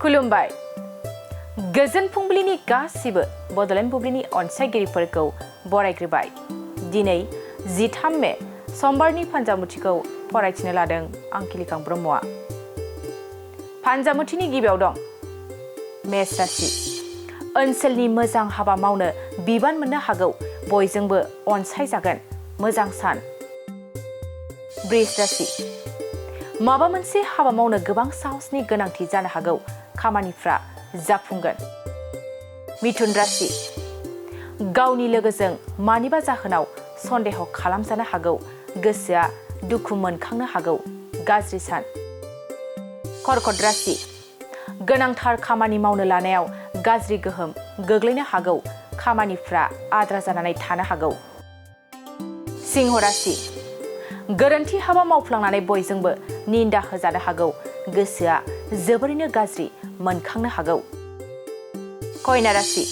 खुलुमबाय गोजोन फुंबिलिनि गासिबो बड'लेण्ड बुब्लिनि अनसायगिरिफोरखौ बरायग्रोबाय दिनै 13 मे समबारनि फान्जामुथिखौ फरायथिनो लादों आं किलिकां ब्रह्मआ फान्जामुथिनि गिबियाव दं मेष राशि ओनसोलनि मोजां हाबा मावनो बिबान मोननो हागौ बयजोंबो अनसायजागोन मोजां सान वृष राशि माबा मोनसे हाबा मावनो गोबां साहसनि गोनांथि जानो हागौ खामानिफ्रा जाफुंगोन मिथुन राशि गावनि लोगोजों मानिबा जाहोनाव सन्देह खालामजानो हागौ गोसोआ दुखु मोनखांनो हागौ गाज्रि सान कर्कट राशि गोनांथार खामानि मावनो लानायाव गाज्रि गोहोम गोग्लैनो हागौ खामानिफ्रा आद्रा जानानै थानो हागौ सिंह राशि गोरोन्थि हाबा मावफ्लांनानै बयजोंबो निन्दा होजानो हागौ गोसोआ जोबोरैनो गाज्रि मोनखांनो हागौ कन्या राशि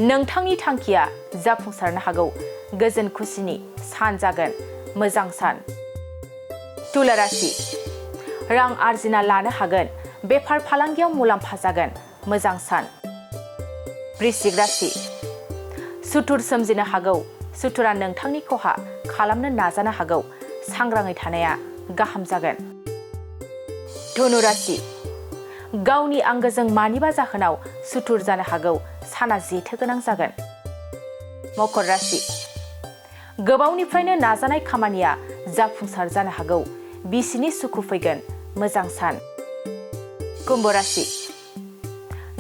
नोंथांनि थांखिया जाफुंसारनो हागौ गोजोन खुसिनि सान जागोन मोजां सान तुला राशि रां आर्जिना लानो हागोन बेफार फालांगियाव मुलाम्फा जागोन मोजां सान वृश्चिक राशि सुथुर सोमजिनो हागौ सुथुरा नोंथांनि खहा खालामनो नाजानो हागौ सांग्राङै थानाया गाहाम जागोन धनु राशि गावनि आंगोजों मानिबा जाहोनाव सुथुर जानो हागौ साना जेथो गोनां जागोन मकर राशि गोबावनिफ्रायनो नाजानाय खामानिया जाफुंसार जानो हागौ बिसिनि सुखु फैगोन मोजां सान कुम्भ राशि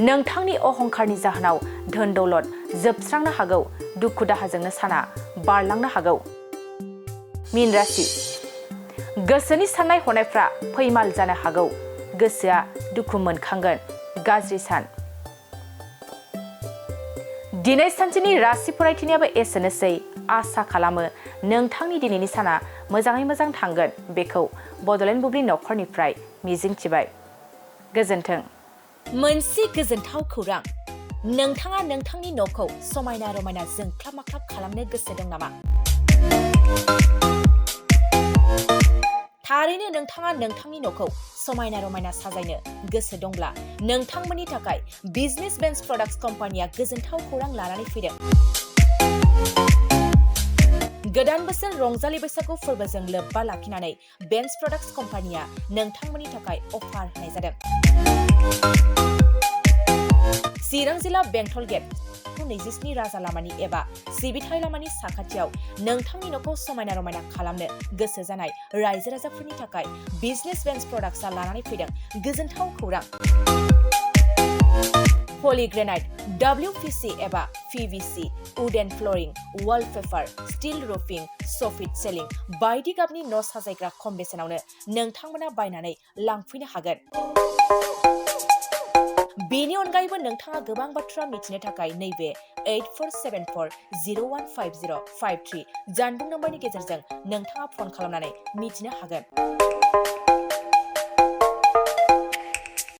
नोंथांनि अहंकारनि जाहोनाव धोन दौलत जोबस्रांनो हागौ दुखु दाहाजोंनो साना बारलांनो हागौ मीन राशि गोसोनि साननाय हनायफ्रा फैमाल जानो हागौ गोसोआ दुखु मोनखांगोन गाज्रि सान दिनै सानसेनि राशि फरायथिनायाबो एसेनोसै आसा खालामो नोंथांनि दिनैनि साना मोजाङै मोजां थांगोन बेखौ बड'लेण्ड बुब्लि नखरनिफ्राय मिजिंथिबाय गोजोन्थों मोनसे गोजोनथाव खौरां नोंथाङा नोंथांनि न'खौ समायना रमायना जोंख्लाब माख्लाब खालामनो गोसो दं नामा थारैनो नोंथाङा नोंथांनि न'खौ समायना रमायना साजायनो गोसो दंब्ला नोंथांमोननि थाखाय बिजनेस बेन्स प्रडाक्ट्स कम्पानिया गोजोनथाव खौरां लानानै फैदों गोदान बोसोर रंजालि बैसागु फोरबोजों लोब्बा लाखिनानै बेन्स प्रडाक्ट्स कम्पानिया नोंथांमोननि थाखाय अफार होनाय जादों चिरां जिल्ला बेंटल गेट 27 राजा लामानि एबा सिबिथाय लामानि साखाथियाव नोंथांनि न'खौ समायना रमायना खालामनो गोसो जानाय रायजो राजाफोरनि थाखाय बिजनेस बेन्स प्रडाक्ट्सआ लानानै फैदों गोजोनथाव खौरां पलिग्रेनाइट WPC एबा PVC wooden flooring wallpaper steel roofing soffit ceiling बायदि गाबनि न' साजायग्रा खम बेसेनावनो नोंथांमोना बायनानै लांफैनो हागोन बेनि अनगायैबो नोंथाङा गोबां बाथ्रा मिथिनो थाखाय नैबे 8474015053 जानबुं नम्बरनि गेजेरजों नोंथाङा फन खालामनानै मिथिनो हागोन